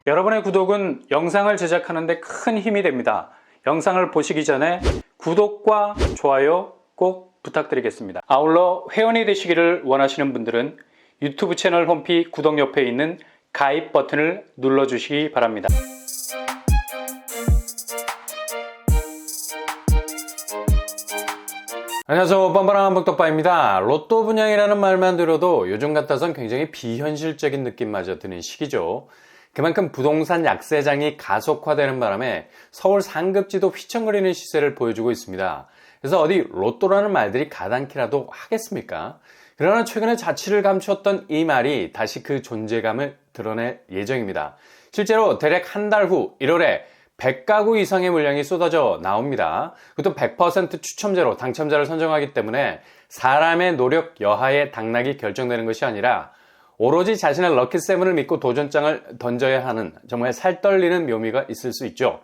여러분의 구독은 영상을 제작하는 데 큰 힘이 됩니다. 영상을 보시기 전에 구독과 좋아요 꼭 부탁드리겠습니다. 아울러 회원이 되시기를 원하시는 분들은 유튜브 채널 홈피 구독 옆에 있는 가입 버튼을 눌러주시기 바랍니다. 안녕하세요. 뻔뻔한 한복떡밥입니다. 로또 분양이라는 말만 들어도 요즘 같아선 굉장히 비현실적인 느낌마저 드는 시기죠. 그만큼 부동산 약세장이 가속화되는 바람에 서울 상급지도 휘청거리는 시세를 보여주고 있습니다. 그래서 어디 로또라는 말들이 가당키라도 하겠습니까? 그러나 최근에 자취를 감추었던 이 말이 다시 그 존재감을 드러낼 예정입니다. 실제로 대략 한 달 후 1월에 100가구 이상의 물량이 쏟아져 나옵니다. 그것도 100% 추첨제로 당첨자를 선정하기 때문에 사람의 노력 여하에 당락이 결정되는 것이 아니라 오로지 자신의 럭키세븐을 믿고 도전장을 던져야 하는 정말 살떨리는 묘미가 있을 수 있죠.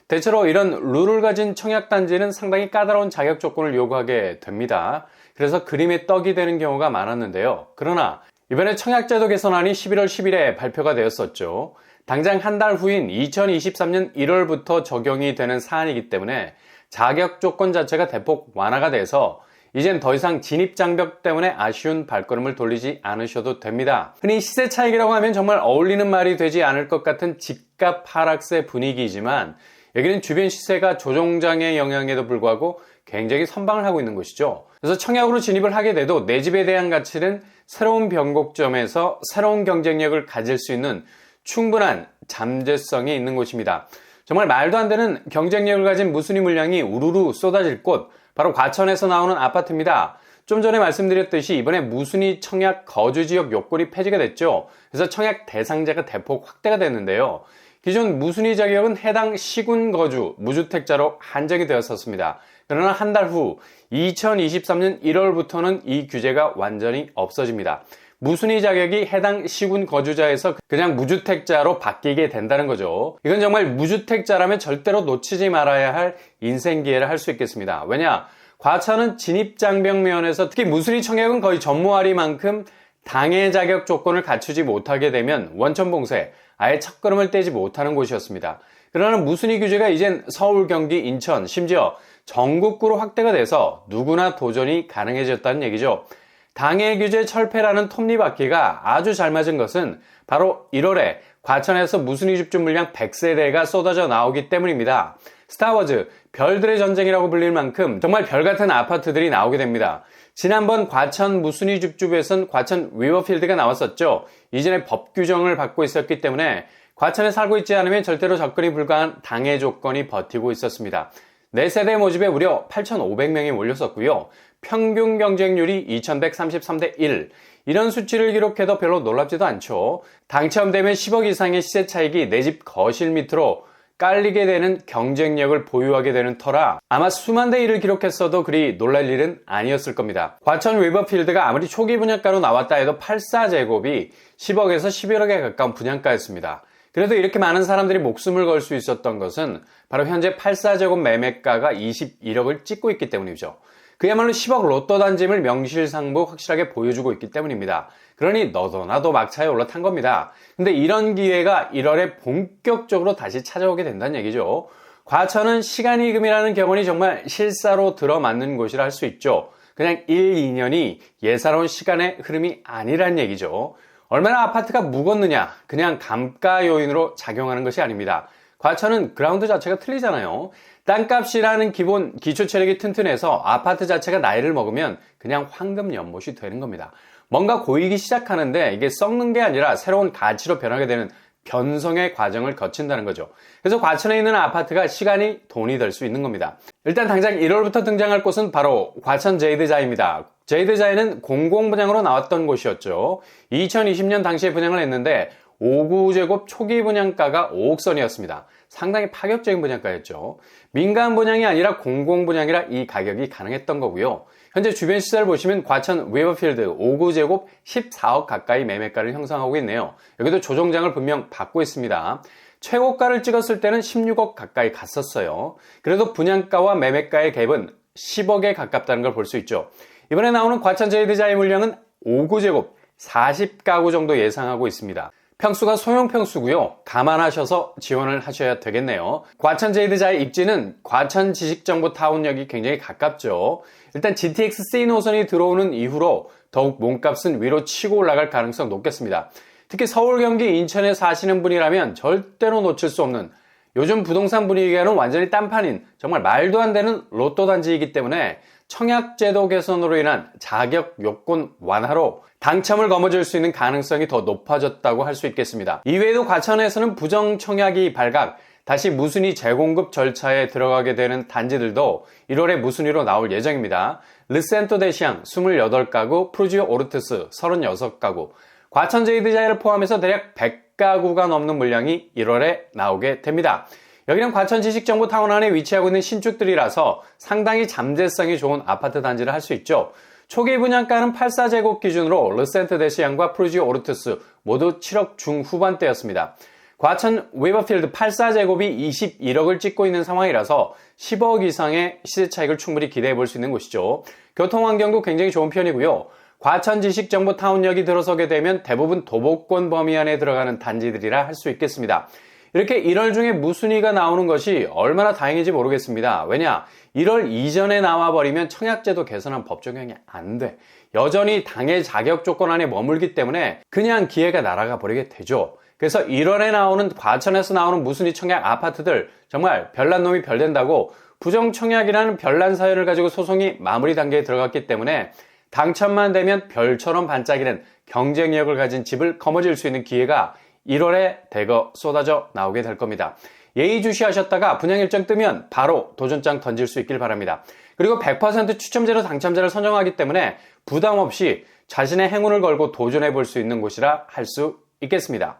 대체로 이런 룰을 가진 청약단지는 상당히 까다로운 자격 조건을 요구하게 됩니다. 그래서 그림의 떡이 되는 경우가 많았는데요. 그러나 이번에 청약제도 개선안이 11월 10일에 발표가 되었었죠. 당장 한 달 후인 2023년 1월부터 적용이 되는 사안이기 때문에 자격 조건 자체가 대폭 완화가 돼서 이젠 더 이상 진입장벽 때문에 아쉬운 발걸음을 돌리지 않으셔도 됩니다. 흔히 시세 차익이라고 하면 정말 어울리는 말이 되지 않을 것 같은 집값 하락세 분위기이지만 여기는 주변 시세가 조정장의 영향에도 불구하고 굉장히 선방을 하고 있는 곳이죠. 그래서 청약으로 진입을 하게 돼도 내 집에 대한 가치는 새로운 변곡점에서 새로운 경쟁력을 가질 수 있는 충분한 잠재성이 있는 곳입니다. 정말 말도 안 되는 경쟁력을 가진 무순위 물량이 우르르 쏟아질 곳, 바로 과천에서 나오는 아파트입니다. 좀 전에 말씀드렸듯이 이번에 무순위 청약 거주지역 요건이 폐지가 됐죠. 그래서 청약 대상자가 대폭 확대가 됐는데요. 기존 무순위 자격은 해당 시군 거주 무주택자로 한정이 되었었습니다. 그러나 한 달 후 2023년 1월부터는 이 규제가 완전히 없어집니다. 무순위 자격이 해당 시군 거주자에서 그냥 무주택자로 바뀌게 된다는 거죠. 이건 정말 무주택자라면 절대로 놓치지 말아야 할 인생 기회를 할 수 있겠습니다. 왜냐? 과천은 진입장벽 면에서 특히 무순위 청약은 거의 전무하리만큼 당해 자격 조건을 갖추지 못하게 되면 원천 봉쇄, 아예 첫걸음을 떼지 못하는 곳이었습니다. 그러나 무순위 규제가 이젠 서울, 경기, 인천, 심지어 전국구로 확대가 돼서 누구나 도전이 가능해졌다는 얘기죠. 당해 규제 철폐라는 톱니바퀴가 아주 잘 맞은 것은 바로 1월에 과천에서 무순위 집중 물량 100세대가 쏟아져 나오기 때문입니다. 스타워즈, 별들의 전쟁이라고 불릴 만큼 정말 별같은 아파트들이 나오게 됩니다. 지난번 과천 무순위 집주부에선 과천 위버필드가 나왔었죠. 이전에 법 규정을 받고 있었기 때문에 과천에 살고 있지 않으면 절대로 접근이 불가한 당해 조건이 버티고 있었습니다. 4세대 모집에 무려 8,500명이 몰렸었고요. 평균 경쟁률이 2133대 1. 이런 수치를 기록해도 별로 놀랍지도 않죠. 당첨되면 10억 이상의 시세 차익이 내 집 거실 밑으로 깔리게 되는 경쟁력을 보유하게 되는 터라 아마 수만 대 1을 기록했어도 그리 놀랄 일은 아니었을 겁니다. 과천 위버필드가 아무리 초기 분양가로 나왔다 해도 84제곱이 10억에서 11억에 가까운 분양가였습니다. 그래도 이렇게 많은 사람들이 목숨을 걸 수 있었던 것은 바로 현재 84제곱 매매가가 21억을 찍고 있기 때문이죠. 그야말로 10억 로또 단지임을 명실상부 확실하게 보여주고 있기 때문입니다. 그러니 너도 나도 막차에 올라탄 겁니다. 근데 이런 기회가 1월에 본격적으로 다시 찾아오게 된다는 얘기죠. 과천은 시간이금이라는 격언이 정말 실사로 들어맞는 곳이라 할 수 있죠. 그냥 1, 2년이 예사로운 시간의 흐름이 아니란 얘기죠. 얼마나 아파트가 묵었느냐, 그냥 감가 요인으로 작용하는 것이 아닙니다. 과천은 그라운드 자체가 틀리잖아요. 땅값이라는 기본 기초 체력이 튼튼해서 아파트 자체가 나이를 먹으면 그냥 황금 연못이 되는 겁니다. 뭔가 고이기 시작하는데 이게 썩는 게 아니라 새로운 가치로 변하게 되는 변성의 과정을 거친다는 거죠. 그래서 과천에 있는 아파트가 시간이 돈이 될 수 있는 겁니다. 일단 당장 1월부터 등장할 곳은 바로 과천 제이드자이입니다. 제이드자이는 공공분양으로 나왔던 곳이었죠. 2020년 당시에 분양을 했는데 5구제곱 초기 분양가가 5억 선이었습니다. 상당히 파격적인 분양가였죠. 민간 분양이 아니라 공공 분양이라 이 가격이 가능했던 거고요. 현재 주변 시세를 보시면 과천 위버필드 5구제곱 14억 가까이 매매가를 형성하고 있네요. 여기도 조정장을 분명 받고 있습니다. 최고가를 찍었을 때는 16억 가까이 갔었어요. 그래도 분양가와 매매가의 갭은 10억에 가깝다는 걸 볼 수 있죠. 이번에 나오는 과천 제이드자이 물량은 5구제곱 40가구 정도 예상하고 있습니다. 평수가 소형 평수고요. 감안하셔서 지원을 하셔야 되겠네요. 과천 제이드자의 입지는 과천 지식정보타운역이 굉장히 가깝죠. 일단 GTX-C 노선이 들어오는 이후로 더욱 몸값은 위로 치고 올라갈 가능성 높겠습니다. 특히 서울, 경기, 인천에 사시는 분이라면 절대로 놓칠 수 없는, 요즘 부동산 분위기와는 완전히 딴판인 정말 말도 안 되는 로또 단지이기 때문에 청약제도 개선으로 인한 자격 요건 완화로 당첨을 거머쥘 수 있는 가능성이 더 높아졌다고 할 수 있겠습니다. 이외에도 과천에서는 부정 청약이 발각, 다시 무순위 재공급 절차에 들어가게 되는 단지들도 1월에 무순위로 나올 예정입니다. 르센토 대시앙 28가구, 프루지오 오르투스 36가구, 과천 제이드자이를 포함해서 대략 100가구가 넘는 물량이 1월에 나오게 됩니다. 여기는 과천 지식정보타운 안에 위치하고 있는 신축들이라서 상당히 잠재성이 좋은 아파트 단지를 할 수 있죠. 초기 분양가는 84제곱 기준으로 르센트 대시앙과 프루지오 오르투스 모두 7억 중후반대였습니다. 과천 웨버필드 84제곱이 21억을 찍고 있는 상황이라서 10억 이상의 시세 차익을 충분히 기대해 볼 수 있는 곳이죠. 교통환경도 굉장히 좋은 편이고요. 과천 지식정보타운역이 들어서게 되면 대부분 도보권 범위 안에 들어가는 단지들이라 할 수 있겠습니다. 이렇게 1월 중에 무순위가 나오는 것이 얼마나 다행인지 모르겠습니다. 왜냐? 1월 이전에 나와버리면 청약제도 개선한 법 적용이 안 돼. 여전히 당해 자격 조건 안에 머물기 때문에 그냥 기회가 날아가 버리게 되죠. 그래서 1월에 나오는, 과천에서 나오는 무순위 청약 아파트들 정말 별난 놈이 별된다고 부정청약이라는 별난 사유를 가지고 소송이 마무리 단계에 들어갔기 때문에 당첨만 되면 별처럼 반짝이는 경쟁력을 가진 집을 거머쥘 수 있는 기회가 1월에 대거 쏟아져 나오게 될 겁니다. 예의주시하셨다가 분양 일정 뜨면 바로 도전장 던질 수 있길 바랍니다. 그리고 100% 추첨제로 당첨자를 선정하기 때문에 부담 없이 자신의 행운을 걸고 도전해 볼 수 있는 곳이라 할 수 있겠습니다.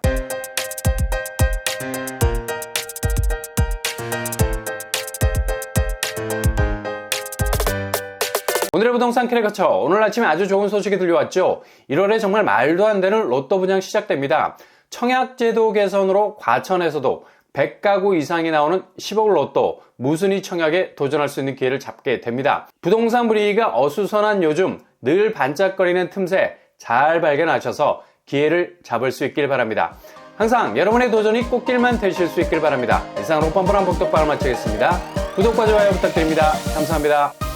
오늘의 부동산 캐릭터처, 오늘 아침에 아주 좋은 소식이 들려왔죠. 1월에 정말 말도 안 되는 로또 분양 시작됩니다. 청약제도 개선으로 과천에서도 100가구 이상이 나오는 10억 로또 무순위 청약에 도전할 수 있는 기회를 잡게 됩니다. 부동산 분위기가 어수선한 요즘 늘 반짝거리는 틈새 잘 발견하셔서 기회를 잡을 수 있길 바랍니다. 항상 여러분의 도전이 꽃길만 되실 수 있길 바랍니다. 이상으로 뻔뻔한 복덕방을 마치겠습니다. 구독과 좋아요 부탁드립니다. 감사합니다.